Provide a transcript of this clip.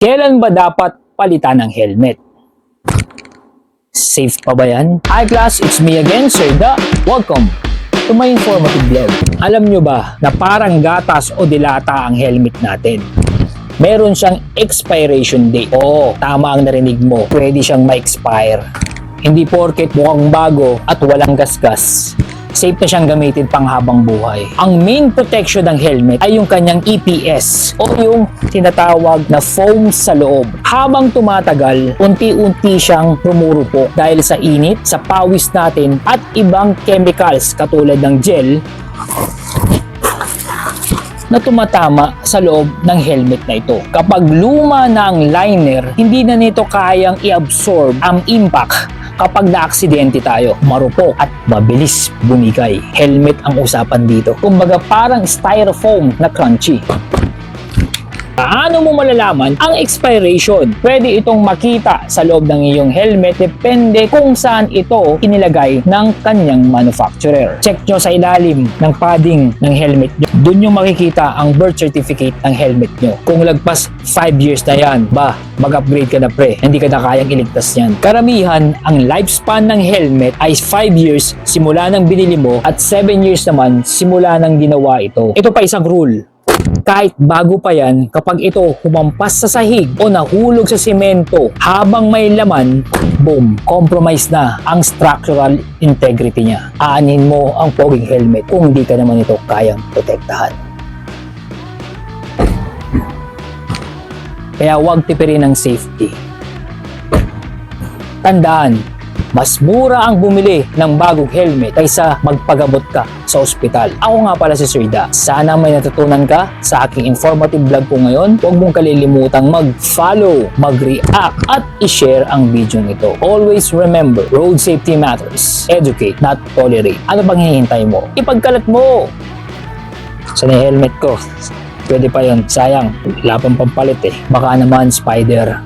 Kailan ba dapat palitan ng helmet? Safe pa ba yan? Hi class, it's me again, Sir Da. Welcome to my informative vlog. Alam nyo ba na parang gatas o dilata ang helmet natin? Meron siyang expiration date. Oo, tama ang narinig mo. Pwede siyang ma-expire. Hindi porket mukhang bago at walang gasgas, safe na siyang gamitin pang habang buhay. Ang main protection ng helmet ay yung kanyang EPS o yung tinatawag na foam sa loob. Habang tumatagal, unti-unti siyang rumurupok dahil sa init, sa pawis natin at ibang chemicals katulad ng gel na tumatama sa loob ng helmet na ito. Kapag luma na ang liner, hindi na nito kayang i-absorb ang impact. Kapag na-aksidente tayo, marupok at mabilis bumigay. Helmet ang usapan dito. Kumbaga parang styrofoam na crunchy. Paano mo malalaman ang expiration? Pwede itong makita sa loob ng iyong helmet depende kung saan ito inilagay ng kanyang manufacturer. Check nyo sa ilalim ng padding ng helmet nyo. Doon nyo makikita ang birth certificate ng helmet nyo. Kung lagpas 5 years na yan, mag-upgrade ka na pre. Hindi ka na kayang iligtas yan. Karamihan, ang lifespan ng helmet ay 5 years simula ng binili mo at 7 years naman simula ng ginawa ito. Ito pa isang rule. Kahit bago pa yan, kapag ito humampas sa sahig o nahulog sa semento habang may laman, boom, compromise na ang structural integrity niya. Aanin mo ang poging helmet kung di ka naman ito kayang protektahan. Kaya huwag tipirin ng safety. Tandaan, mas mura ang bumili ng bagong helmet kaysa magpagabot ka sa ospital. Ako nga pala si Sir Da. Sana may natutunan ka sa aking informative vlog ko ngayon. Huwag mong kalilimutang mag-follow, mag-react at i-share ang video nito. Always remember, road safety matters. Educate, not tolerate. Ano bang hihintay mo? Ipagkalat mo! Saan yung helmet ko? Pwede pa yon. Sayang, wala pang pampalit eh. Baka naman spider.